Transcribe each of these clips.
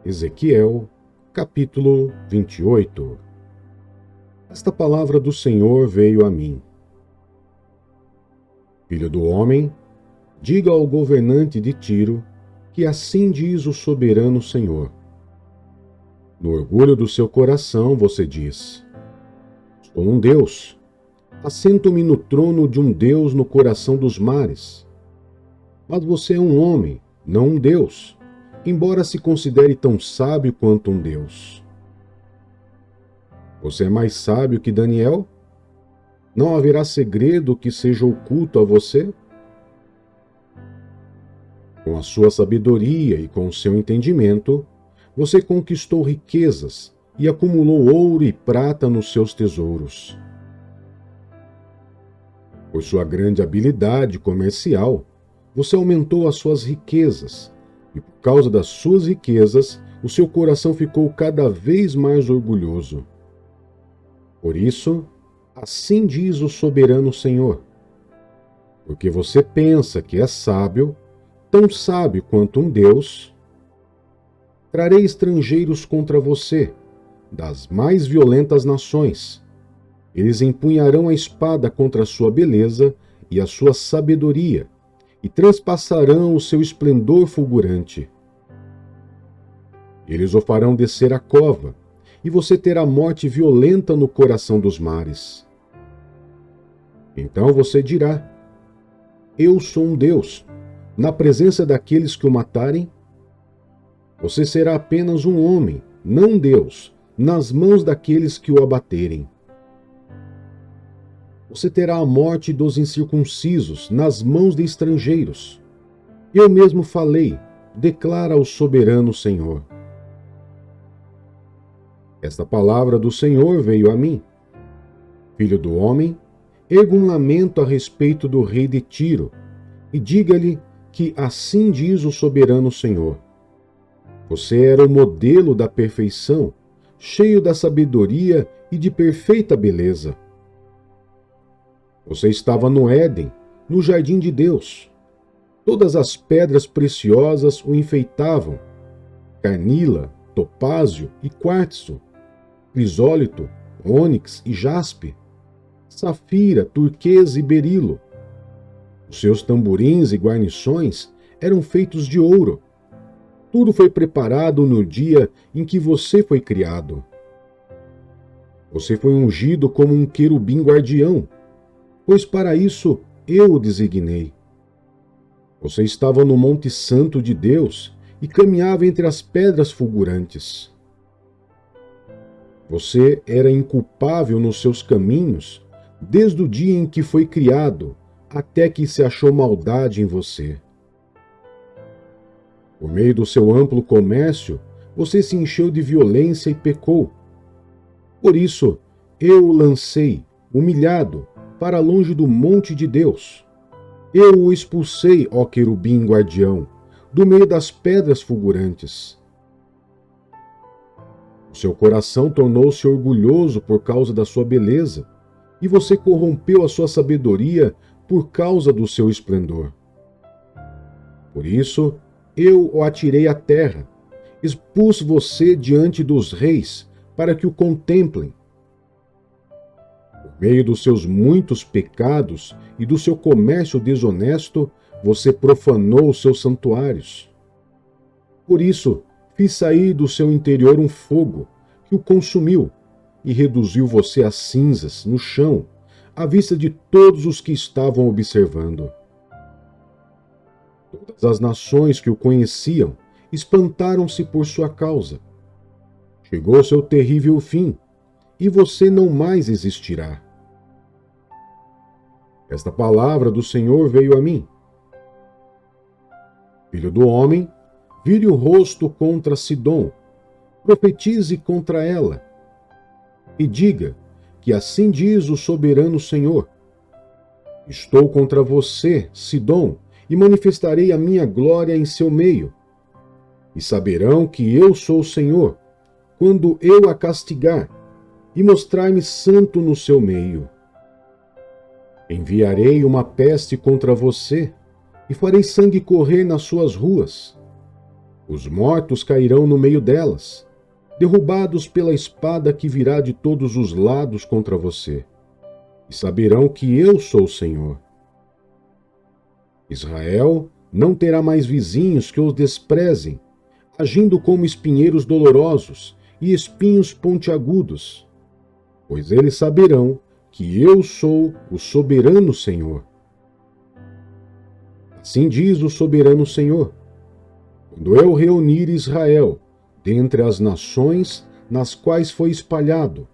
Ezequiel, capítulo 28. Esta palavra do Senhor veio a mim. Filho do homem, diga ao governante de Tiro que assim diz o soberano Senhor. No orgulho do seu coração você diz: sou um Deus, assento-me no trono de um Deus no coração dos mares. Mas você é um homem, não um Deus, embora se considere tão sábio quanto um Deus. Você é mais sábio que Daniel? Não haverá segredo que seja oculto a você? Com a sua sabedoria e com o seu entendimento, você conquistou riquezas e acumulou ouro e prata nos seus tesouros. Por sua grande habilidade comercial, você aumentou as suas riquezas, e por causa das suas riquezas, o seu coração ficou cada vez mais orgulhoso. Por isso, assim diz o soberano Senhor: porque você pensa que é sábio, tão sábio quanto um Deus, trarei estrangeiros contra você, das mais violentas nações. Eles empunharão a espada contra a sua beleza e a sua sabedoria, e transpassarão o seu esplendor fulgurante. Eles o farão descer à cova, e você terá morte violenta no coração dos mares. Então você dirá: eu sou um Deus, na presença daqueles que o matarem. Você será apenas um homem, não Deus, nas mãos daqueles que o abaterem. Você terá a morte dos incircuncisos nas mãos de estrangeiros. Eu mesmo falei, declara o soberano Senhor. Esta palavra do Senhor veio a mim. Filho do homem, erga um lamento a respeito do rei de Tiro, e diga-lhe que assim diz o soberano Senhor. Você era o modelo da perfeição, cheio da sabedoria e de perfeita beleza. Você estava no Éden, no jardim de Deus. Todas as pedras preciosas o enfeitavam: carnila, topázio e quartzo, crisólito, ônix e jaspe, safira, turquesa e berilo. Os seus tamborins e guarnições eram feitos de ouro. Tudo foi preparado no dia em que você foi criado. Você foi ungido como um querubim guardião, pois para isso eu o designei. Você estava no Monte Santo de Deus e caminhava entre as pedras fulgurantes. Você era inculpável nos seus caminhos, desde o dia em que foi criado, até que se achou maldade em você. Por meio do seu amplo comércio, você se encheu de violência e pecou. Por isso, eu o lancei, humilhado, para longe do monte de Deus. Eu o expulsei, ó querubim guardião, do meio das pedras fulgurantes. O seu coração tornou-se orgulhoso por causa da sua beleza, e você corrompeu a sua sabedoria por causa do seu esplendor. Por isso, eu o atirei à terra, expus você diante dos reis, para que o contemplem. Por meio dos seus muitos pecados e do seu comércio desonesto, você profanou os seus santuários. Por isso, fiz sair do seu interior um fogo, que o consumiu, e reduziu você a cinzas no chão, à vista de todos os que estavam observando. Todas as nações que o conheciam espantaram-se por sua causa. Chegou seu terrível fim, e você não mais existirá. Esta palavra do Senhor veio a mim. Filho do homem, vire o rosto contra Sidom, profetize contra ela, e diga que assim diz o soberano Senhor: estou contra você, Sidom, e manifestarei a minha glória em seu meio. E saberão que eu sou o Senhor, quando eu a castigar, e mostrar-me santo no seu meio. Enviarei uma peste contra você, e farei sangue correr nas suas ruas. Os mortos cairão no meio delas, derrubados pela espada que virá de todos os lados contra você, e saberão que eu sou o Senhor. Israel não terá mais vizinhos que os desprezem, agindo como espinheiros dolorosos e espinhos pontiagudos, pois eles saberão que eu sou o soberano Senhor. Assim diz o soberano Senhor: quando eu reunir Israel dentre as nações nas quais foi espalhado,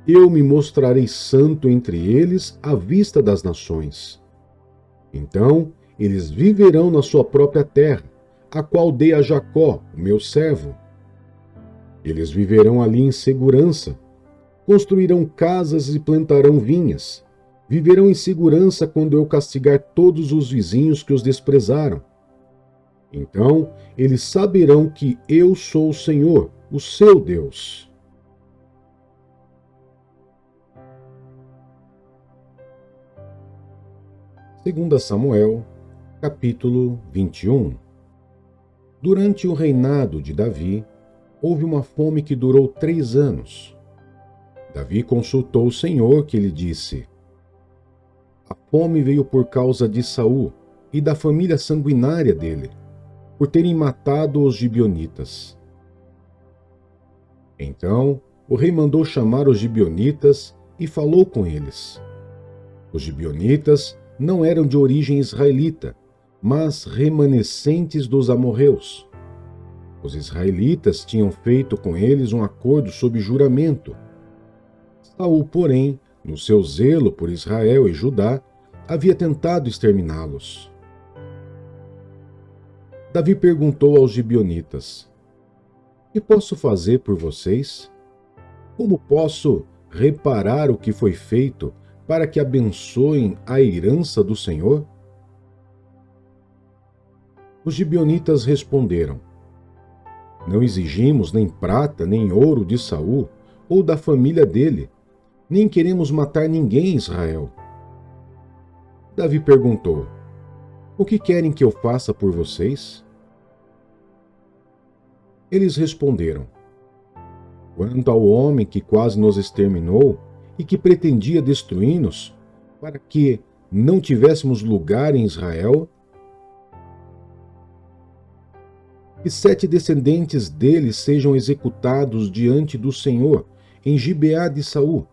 eu me mostrarei santo entre eles à vista das nações. Então eles viverão na sua própria terra, a qual dei a Jacó, o meu servo. Eles viverão ali em segurança, construirão casas e plantarão vinhas. Viverão em segurança quando eu castigar todos os vizinhos que os desprezaram. Então eles saberão que eu sou o Senhor, o seu Deus. Segunda Samuel, capítulo 21. Durante o reinado de Davi, houve uma fome que durou 3 anos. Davi consultou o Senhor, que lhe disse: a fome veio por causa de Saul e da família sanguinária dele, por terem matado os gibeonitas. Então o rei mandou chamar os gibeonitas e falou com eles. Os gibeonitas não eram de origem israelita, mas remanescentes dos amorreus. Os israelitas tinham feito com eles um acordo sob juramento. Saul, porém, no seu zelo por Israel e Judá, havia tentado exterminá-los. Davi perguntou aos gibeonitas: que posso fazer por vocês? Como posso reparar o que foi feito para que abençoem a herança do Senhor? Os gibeonitas responderam: não exigimos nem prata nem ouro de Saul ou da família dele, nem queremos matar ninguém em Israel. Davi perguntou: o que querem que eu faça por vocês? Eles responderam: quanto ao homem que quase nos exterminou e que pretendia destruir-nos, para que não tivéssemos lugar em Israel, que 7 descendentes dele sejam executados diante do Senhor em Gibeá de Saul,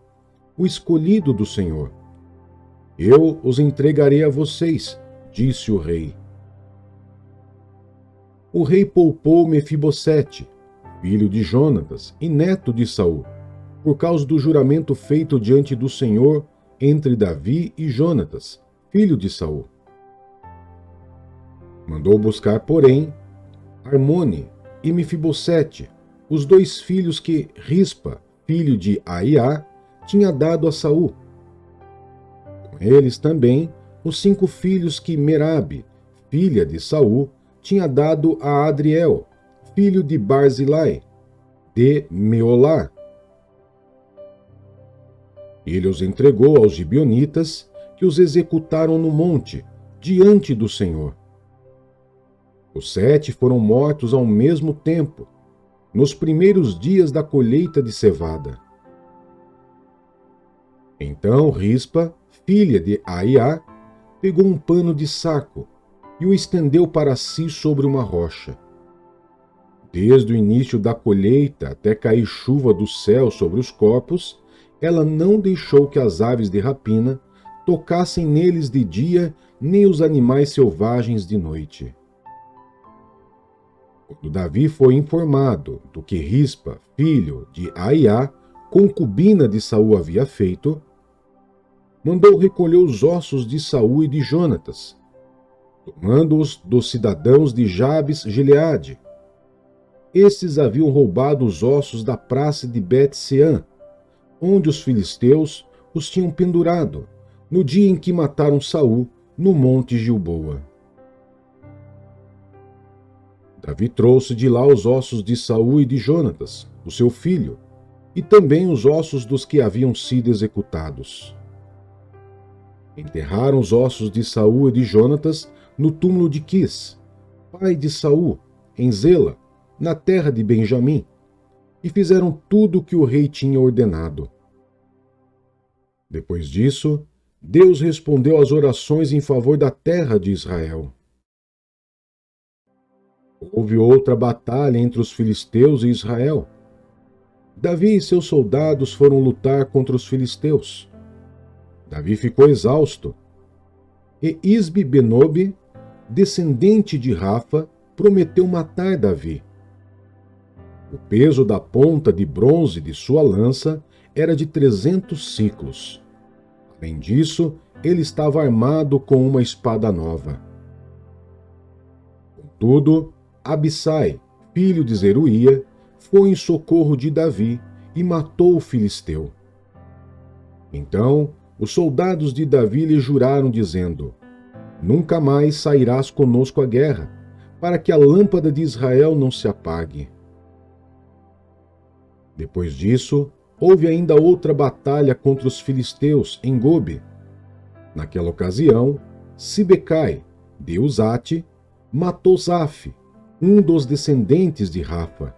o escolhido do Senhor. Eu os entregarei a vocês, disse o rei. O rei poupou Mefibosete, filho de Jonatas e neto de Saul, por causa do juramento feito diante do Senhor entre Davi e Jonatas, filho de Saul. Mandou buscar, porém, Armone e Mefibosete, os 2 filhos que Rispa, filho de Aiá, tinha dado a Saul. Com eles também os 5 filhos que Merabe, filha de Saul, tinha dado a Adriel, filho de Barzilai, de Meolá. Ele os entregou aos gibeonitas, que os executaram no monte, diante do Senhor. Os 7 foram mortos ao mesmo tempo, nos primeiros dias da colheita de cevada. Então Rispa, filha de Aiá, pegou um pano de saco e o estendeu para si sobre uma rocha. Desde o início da colheita até cair chuva do céu sobre os corpos, ela não deixou que as aves de rapina tocassem neles de dia, nem os animais selvagens de noite. Quando Davi foi informado do que Rispa, filho de Aiá, concubina de Saul, havia feito, mandou recolher os ossos de Saul e de Jonatas, tomando-os dos cidadãos de Jabes Gileade. Estes haviam roubado os ossos da praça de Bet-Seã, onde os filisteus os tinham pendurado, no dia em que mataram Saul, no monte Gilboa. Davi trouxe de lá os ossos de Saul e de Jonatas, o seu filho, e também os ossos dos que haviam sido executados. Enterraram os ossos de Saul e de Jonatas no túmulo de Quis, pai de Saul, em Zela, na terra de Benjamim, e fizeram tudo o que o rei tinha ordenado. Depois disso, Deus respondeu às orações em favor da terra de Israel. Houve outra batalha entre os filisteus e Israel. Davi e seus soldados foram lutar contra os filisteus. Davi ficou exausto. E Isbi-Benob, descendente de Rafa, prometeu matar Davi. O peso da ponta de bronze de sua lança era de 300 siclos. Além disso, ele estava armado com uma espada nova. Contudo, Abissai, filho de Zeruía, foi em socorro de Davi e matou o filisteu. Então, os soldados de Davi lhe juraram, dizendo: Nunca mais sairás conosco à guerra, para que a lâmpada de Israel não se apague. Depois disso, houve ainda outra batalha contra os filisteus em Gobe. Naquela ocasião, Sibecai, de Uzate, matou Zaf, um dos descendentes de Rafa.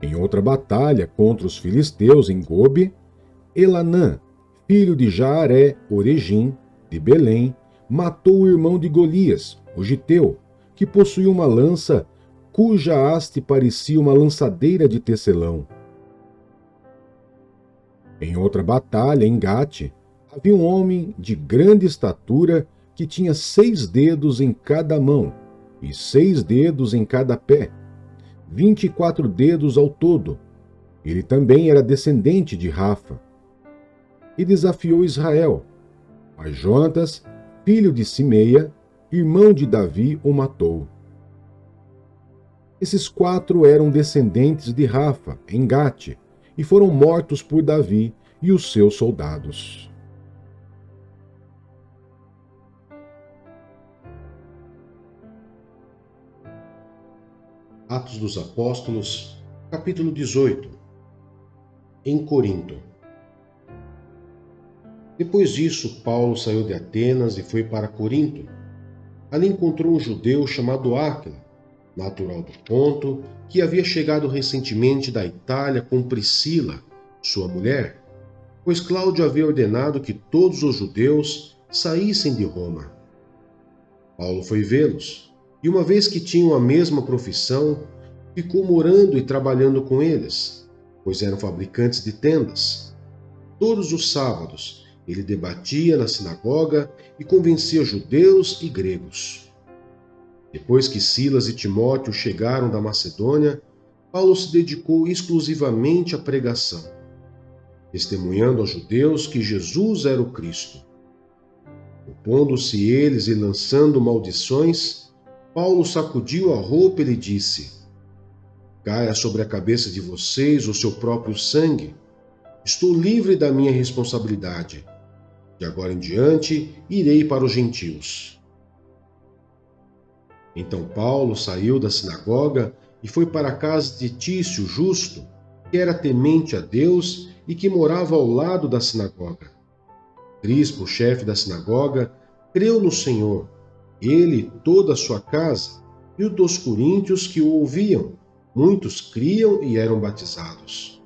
Em outra batalha contra os filisteus em Gobe, Elanã, filho de Jaaré Oregim, de Belém, matou o irmão de Golias, o giteu, que possuía uma lança cuja haste parecia uma lançadeira de tecelão. Em outra batalha em Gate, havia um homem de grande estatura que tinha 6 dedos em cada mão e 6 dedos em cada pé, 24 dedos ao todo. Ele também era descendente de Rafa. E desafiou Israel. Mas Jonatas, filho de Simeia, irmão de Davi, o matou. Esses 4 eram descendentes de Rafa, em Gate, e foram mortos por Davi e os seus soldados. Atos dos Apóstolos, capítulo 18. Em Corinto. Depois disso, Paulo saiu de Atenas e foi para Corinto. Ali encontrou um judeu chamado Áquila, natural do Ponto, que havia chegado recentemente da Itália com Priscila, sua mulher, pois Cláudio havia ordenado que todos os judeus saíssem de Roma. Paulo foi vê-los, e uma vez que tinham a mesma profissão, ficou morando e trabalhando com eles, pois eram fabricantes de tendas. Todos os sábados, ele debatia na sinagoga e convencia judeus e gregos. Depois que Silas e Timóteo chegaram da Macedônia, Paulo se dedicou exclusivamente à pregação, testemunhando aos judeus que Jesus era o Cristo. Opondo-se eles e lançando maldições, Paulo sacudiu a roupa e lhe disse: Caia sobre a cabeça de vocês o seu próprio sangue. Estou livre da minha responsabilidade. De agora em diante, irei para os gentios. Então Paulo saiu da sinagoga e foi para a casa de Tício Justo, que era temente a Deus e que morava ao lado da sinagoga. Crispo, chefe da sinagoga, creu no Senhor, ele e toda a sua casa, e os dos coríntios que o ouviam. Muitos criam e eram batizados.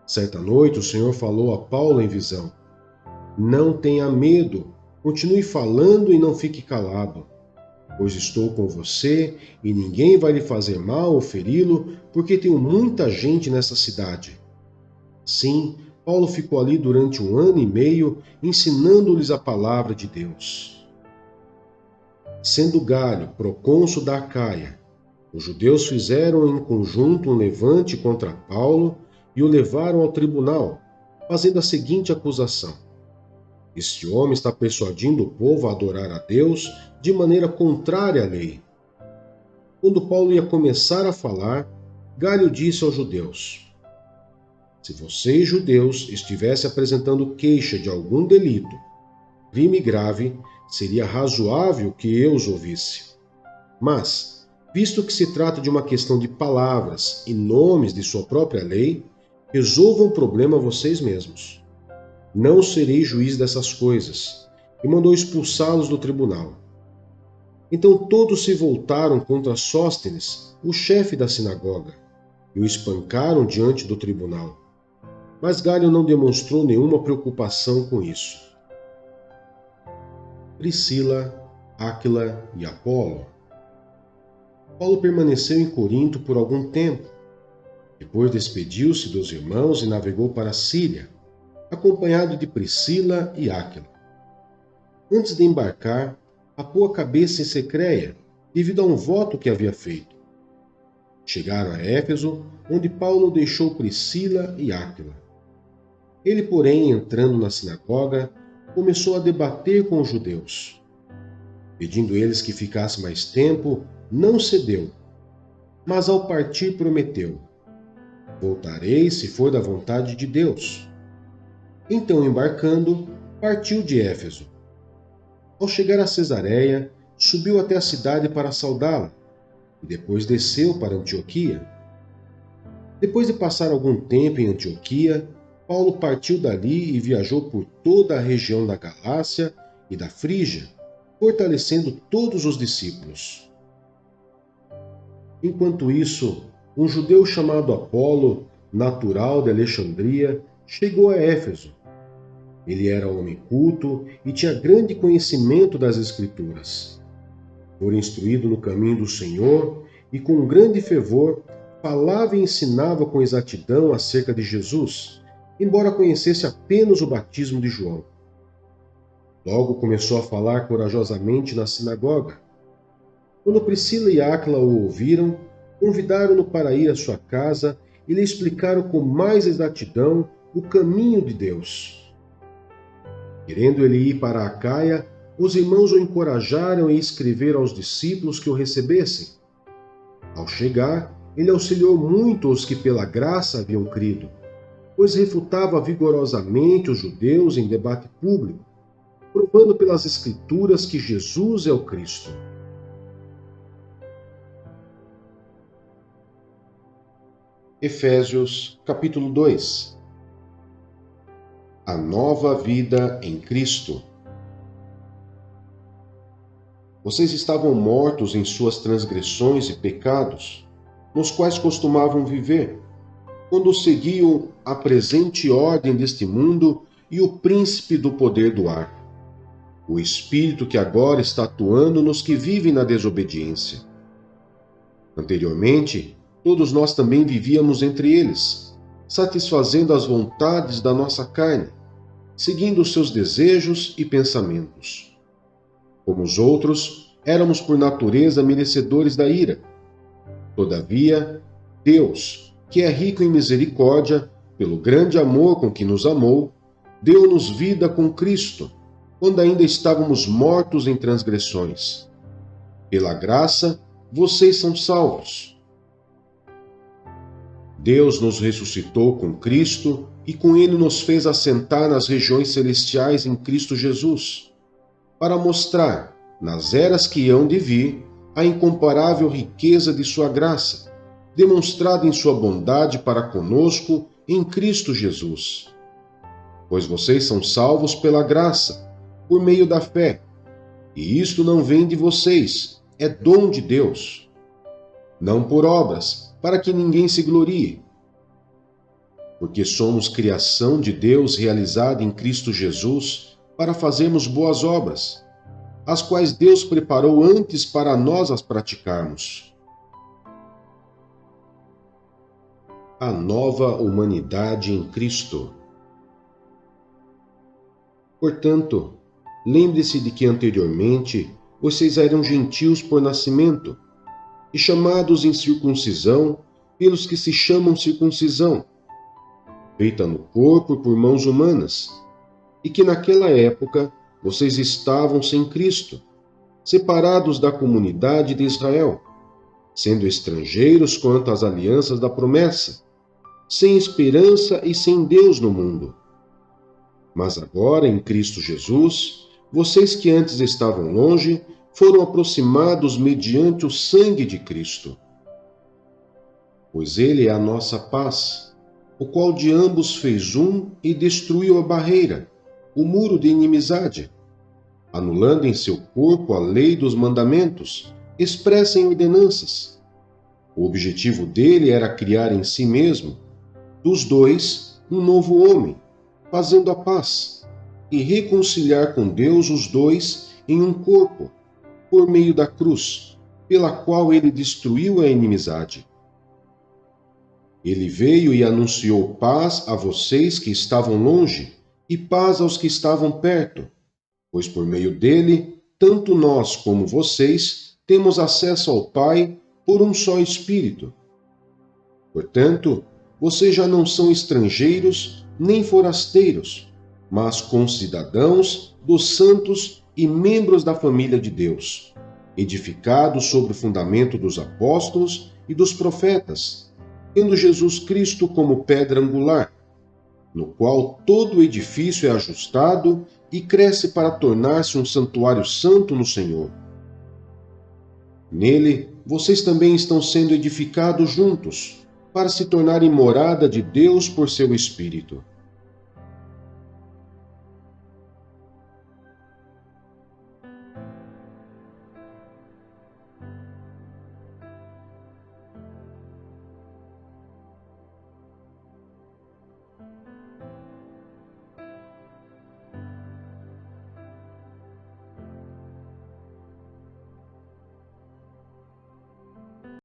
Certa noite o Senhor falou a Paulo em visão: Não tenha medo, continue falando e não fique calado, pois estou com você e ninguém vai lhe fazer mal ou feri-lo, porque tenho muita gente nessa cidade. Sim, Paulo ficou ali durante 1 ano e meio, ensinando-lhes a palavra de Deus. Sendo Galho procônsul da Acaia, os judeus fizeram em conjunto um levante contra Paulo e o levaram ao tribunal, fazendo a seguinte acusação: Este homem está persuadindo o povo a adorar a Deus de maneira contrária à lei. Quando Paulo ia começar a falar, Galho disse aos judeus: Se vocês, judeus, estivessem apresentando queixa de algum delito, crime grave, seria razoável que eu os ouvisse. Mas, visto que se trata de uma questão de palavras e nomes de sua própria lei, resolvam o problema vocês mesmos. Não serei juiz dessas coisas. E mandou expulsá-los do tribunal. Então todos se voltaram contra Sóstenes, o chefe da sinagoga, e o espancaram diante do tribunal. Mas Galho não demonstrou nenhuma preocupação com isso. Priscila, Áquila e Apolo. Paulo permaneceu em Corinto por algum tempo. Depois despediu-se dos irmãos e navegou para a Síria, acompanhado de Priscila e Áquila. Antes de embarcar, apou a cabeça em Secreia, devido a um voto que havia feito. Chegaram a Éfeso, onde Paulo deixou Priscila e Áquila. Ele, porém, entrando na sinagoga, começou a debater com os judeus. Pedindo eles que ficasse mais tempo, não cedeu, mas ao partir prometeu: voltarei se for da vontade de Deus. Então, embarcando, partiu de Éfeso. Ao chegar a Cesareia, subiu até a cidade para saudá-la, e depois desceu para Antioquia. Depois de passar algum tempo em Antioquia, Paulo partiu dali e viajou por toda a região da Galácia e da Frígia, fortalecendo todos os discípulos. Enquanto isso, um judeu chamado Apolo, natural de Alexandria, chegou a Éfeso. Ele era homem culto e tinha grande conhecimento das Escrituras. Fora instruído no caminho do Senhor e com grande fervor falava e ensinava com exatidão acerca de Jesus, embora conhecesse apenas o batismo de João. Logo começou a falar corajosamente na sinagoga. Quando Priscila e Áquila o ouviram, convidaram-no para ir à sua casa e lhe explicaram com mais exatidão o caminho de Deus. Querendo ele ir para Acaia, os irmãos o encorajaram a escrever aos discípulos que o recebessem. Ao chegar, ele auxiliou muito os que pela graça haviam crido, pois refutava vigorosamente os judeus em debate público, provando pelas Escrituras que Jesus é o Cristo. Efésios, capítulo 2. A nova vida em Cristo. Vocês estavam mortos em suas transgressões e pecados, nos quais costumavam viver, quando seguiam a presente ordem deste mundo e o príncipe do poder do ar, o espírito que agora está atuando nos que vivem na desobediência. Anteriormente, todos nós também vivíamos entre eles, satisfazendo as vontades da nossa carne, seguindo os seus desejos e pensamentos. Como os outros, éramos por natureza merecedores da ira. Todavia, Deus, que é rico em misericórdia, pelo grande amor com que nos amou, deu-nos vida com Cristo, quando ainda estávamos mortos em transgressões. Pela graça, vocês são salvos. Deus nos ressuscitou com Cristo e com ele nos fez assentar nas regiões celestiais em Cristo Jesus, para mostrar, nas eras que hão de vir, a incomparável riqueza de sua graça, demonstrada em sua bondade para conosco em Cristo Jesus. Pois vocês são salvos pela graça, por meio da fé. E isto não vem de vocês, é dom de Deus. Não por obras, para que ninguém se glorie. Porque somos criação de Deus realizada em Cristo Jesus para fazermos boas obras, as quais Deus preparou antes para nós as praticarmos. A nova humanidade em Cristo. Portanto, lembre-se de que anteriormente vocês eram gentios por nascimento, e chamados em circuncisão pelos que se chamam circuncisão, feita no corpo por mãos humanas, e que naquela época vocês estavam sem Cristo, separados da comunidade de Israel, sendo estrangeiros quanto às alianças da promessa, sem esperança e sem Deus no mundo. Mas agora, em Cristo Jesus, vocês que antes estavam longe, foram aproximados mediante o sangue de Cristo. Pois ele é a nossa paz, o qual de ambos fez um e destruiu a barreira, o muro de inimizade, anulando em seu corpo a lei dos mandamentos, expressa em ordenanças. O objetivo dele era criar em si mesmo, dos dois, um novo homem, fazendo a paz, e reconciliar com Deus os dois em um corpo, por meio da cruz, pela qual ele destruiu a inimizade. Ele veio e anunciou paz a vocês que estavam longe e paz aos que estavam perto, pois por meio dele, tanto nós como vocês temos acesso ao Pai por um só Espírito. Portanto, vocês já não são estrangeiros nem forasteiros, mas concidadãos dos santos e membros da família de Deus, edificados sobre o fundamento dos apóstolos e dos profetas, tendo Jesus Cristo como pedra angular, no qual todo o edifício é ajustado e cresce para tornar-se um santuário santo no Senhor. Nele, vocês também estão sendo edificados juntos, para se tornarem morada de Deus por seu Espírito.